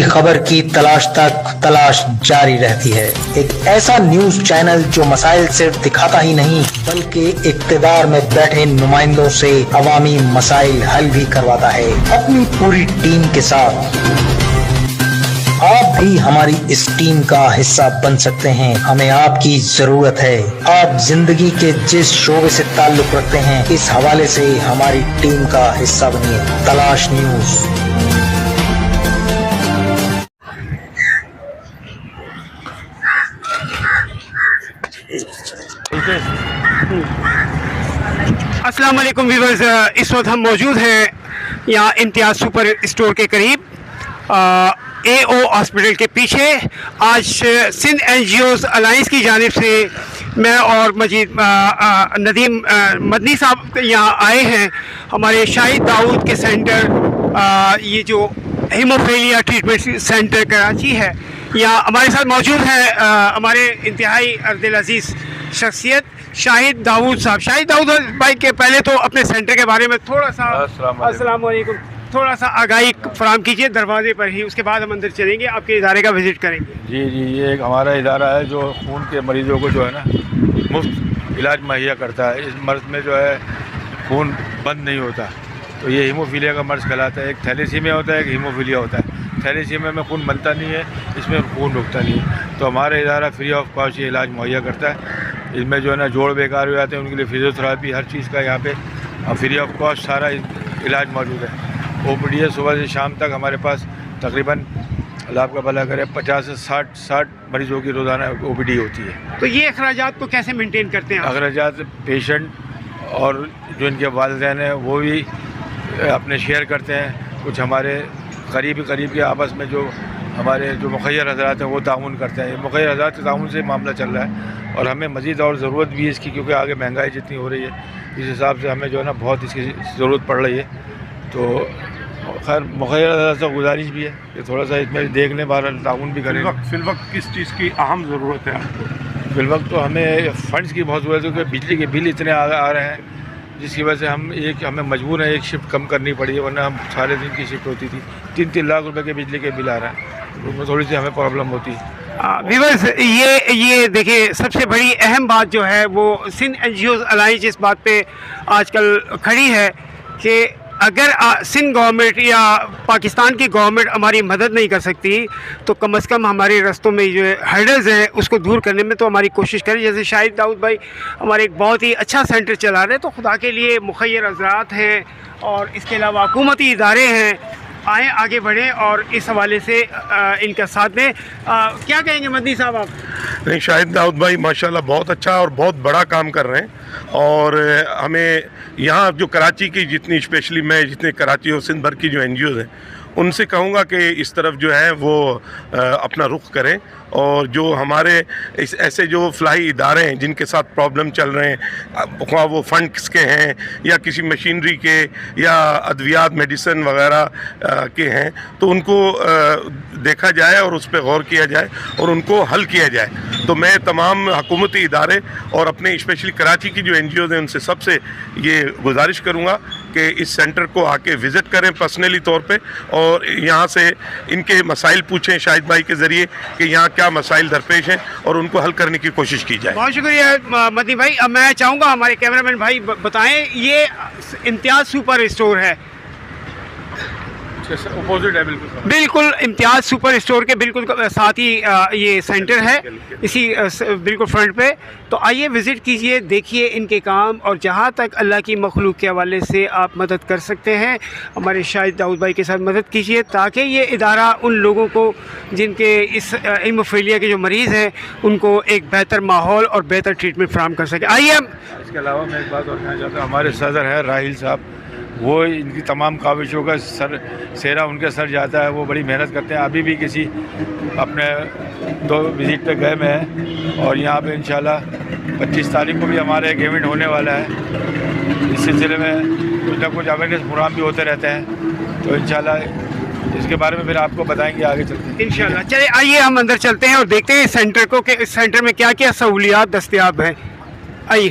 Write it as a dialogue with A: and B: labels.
A: خبر کی تلاش جاری رہتی ہے۔ ایک ایسا نیوز چینل جو مسائل صرف دکھاتا ہی نہیں بلکہ اقتدار میں بیٹھے نمائندوں سے عوامی مسائل حل بھی کرواتا ہے اپنی پوری ٹیم کے ساتھ۔ آپ بھی ہماری اس ٹیم کا حصہ بن سکتے ہیں، ہمیں آپ کی ضرورت ہے۔ آپ زندگی کے جس شعبے سے تعلق رکھتے ہیں اس حوالے سے ہماری ٹیم کا حصہ بنیے۔ تلاش نیوز۔
B: السلام علیکم ویورز، اس وقت ہم موجود ہیں یہاں امتیاز سپر اسٹور کے قریب اے او ہاسپٹل کے پیچھے۔ آج Sindh NGOs alliance کی جانب سے میں اور ندیم مدنی صاحب یہاں آئے ہیں ہمارے شاہد داؤد کے سینٹر، یہ جو ہیموفیلیا ٹریٹمنٹ سینٹر کراچی ہے، یہاں ہمارے ساتھ موجود ہیں ہمارے انتہائی دل عزیز شخصیت شاہد داؤد صاحب۔ شاہد داؤد بھائی کے پہلے تو اپنے سینٹر کے بارے میں تھوڑا سا السلام علیکم تھوڑا سا آگاہی فراہم کیجیے دروازے پر ہی، اس کے بعد ہم اندر چلیں گے، آپ کے ادارے کا وزٹ کریں گے۔
C: جی، یہ ایک ہمارا ادارہ ہے جو خون کے مریضوں کو جو ہے نا مفت علاج مہیا کرتا ہے۔ اس مرض میں جو ہے خون بند نہیں ہوتا، تو یہ ہیموفیلیا کا مرض کہلاتا ہے۔ ایک تھیلیسیمیا ہوتا ہے، ایک ہیموفیلیا ہوتا ہے۔ تھیلیسیمیا میں خون بنتا نہیں ہے، اس میں خون رکتا نہیں ہے، تو ہمارا ادارہ فری آف کاسٹ یہ علاج مہیا کرتا ہے۔ اس میں جو ہے نا جوڑ بیکار ہو جاتے ہیں ان کے لیے فزیوتھراپی ہر چیز کا یہاں پہ فری آف کاسٹ سارا علاج موجود ہے۔ او پی ڈی ہے صبح سے شام تک ہمارے پاس تقریباً اللہ آپ کا بھلا کرے 50 سے 60 مریضوں کی روزانہ او پی ڈی ہوتی ہے۔
B: تو یہ اخراجات کو کیسے مینٹین کرتے ہیں؟
C: اخراجات پیشنٹ اور جو ان کے والدین ہیں وہ بھی اپنے شیئر کرتے ہیں، کچھ ہمارے قریب کے آپس میں جو ہمارے جو مخیر حضرات ہیں وہ تعاون کرتے ہیں۔ مخیر حضرات کے تعاون سے معاملہ چل رہا ہے، اور ہمیں مزید اور ضرورت بھی ہے اس کی، کیونکہ آگے مہنگائی جتنی ہو رہی ہے اس حساب سے ہمیں جو ہے نا بہت اس کی ضرورت پڑ رہی ہے۔ تو خیر مخیر حضرات سے گزارش بھی ہے کہ تھوڑا سا اس میں دیکھ لیں، بہرحال تعاون بھی کریں۔
D: فی الوقت کس چیز کی اہم ضرورت ہے آپ کو؟
C: فی الوقت تو ہمیں فنڈس کی بہت ضرورت ہے، کیونکہ بجلی کے بل اتنے آ رہے ہیں جس کی وجہ سے ہمیں مجبور ہیں ایک شفٹ کم کرنی پڑی ہے، ورنہ ہم سارے دن کی شفٹ ہوتی تھی۔ 3 لاکھ روپے کے بجلی کے بل آ رہے ہیں، تو تھوڑی سی ہمیں پرابلم ہوتی ہے۔
B: ویورز، یہ دیکھیں سب سے بڑی اہم بات جو ہے وہ Sindh NGOs alliance اس بات پہ آج کل کھڑی ہے کہ اگر سندھ گورنمنٹ یا پاکستان کی گورنمنٹ ہماری مدد نہیں کر سکتی تو کم از کم ہمارے رستوں میں جو ہرڈلز ہیں اس کو دور کرنے میں تو ہماری کوشش کریں۔ جیسے شاہد داؤد بھائی ہمارے ایک بہت ہی اچھا سینٹر چلا رہے ہیں، تو خدا کے لیے مخیر حضرات ہیں اور اس کے علاوہ حکومتی ادارے ہیں، آئیں آگے بڑھیں اور اس حوالے سے ان کا ساتھ دیں۔ کیا کہیں گے مدنی صاحب آپ؟
D: نہیں، شاہد داؤد بھائی ماشاءاللہ بہت اچھا اور بہت بڑا کام کر رہے ہیں، اور ہمیں یہاں جو کراچی کی اسپیشلی میں جتنے کراچی اور سندھ بھر کی جو این جی اوز ہیں ان سے کہوں گا کہ اس طرف جو ہے وہ اپنا رخ کریں، اور جو ہمارے ایسے جو فلاحی ادارے ہیں جن کے ساتھ پرابلم چل رہے ہیں، خواہ وہ فنڈس کے ہیں یا کسی مشینری کے یا ادویات میڈیسن وغیرہ کے ہیں، تو ان کو دیکھا جائے اور اس پہ غور کیا جائے اور ان کو حل کیا جائے۔ تو میں تمام حکومتی ادارے اور اپنے اسپیشلی کراچی کی جو این جی اوز ہیں ان سے سب سے یہ گزارش کروں گا کہ اس سینٹر کو آ کے وزٹ کریں پرسنلی طور پہ، اور یہاں سے ان کے مسائل پوچھیں شاہد بھائی کے ذریعے کہ یہاں کیا مسائل درپیش ہیں اور ان کو حل کرنے کی کوشش کی جائے۔
B: بہت شکریہ مدنی بھائی۔ اب میں چاہوں گا ہمارے کیمرہ مین بھائی بتائیں، یہ امتیاز سپر اسٹور ہے،
C: اپوزٹ ہے
B: بالکل امتیاز سپر اسٹور کے بالکل ساتھ ہی یہ سینٹر ہے، اسی بالکل فرنٹ پہ۔ تو آئیے وزٹ کیجئے، دیکھیے ان کے کام، اور جہاں تک اللہ کی مخلوق کے حوالے سے آپ مدد کر سکتے ہیں ہمارے شاہد داؤد بھائی کے ساتھ مدد کیجئے، تاکہ یہ ادارہ ان لوگوں کو جن کے اس ہیموفیلیا کے جو مریض ہیں ان کو ایک بہتر ماحول اور بہتر ٹریٹمنٹ فراہم کر سکے۔ آئیے ہم
C: اس کے علاوہ میں ایک بات اور کہنا چاہتا ہوں، ہمارے صدر ہیں راہیل صاحب، وہ ان کی تمام کاوشوں کا سہرا ان کے سر جاتا ہے، وہ بڑی محنت کرتے ہیں۔ ابھی بھی کسی اپنے 2 وزٹ پہ گئے میں ہیں، اور یہاں پہ انشاءاللہ 25 تاریخ کو بھی ہمارا ایک ایونٹ ہونے والا ہے، اس سلسلے میں کچھ نہ کچھ اویئرنیس پروگرام بھی ہوتے رہتے ہیں، تو انشاءاللہ اس کے بارے میں پھر آپ کو بتائیں گے آگے چلتے ہیں
B: انشاءاللہ۔ چلے آئیے ہم اندر چلتے ہیں اور دیکھتے ہیں اس سینٹر کو کہ اس سینٹر میں کیا کیا سہولیات دستیاب ہیں۔ آئیے۔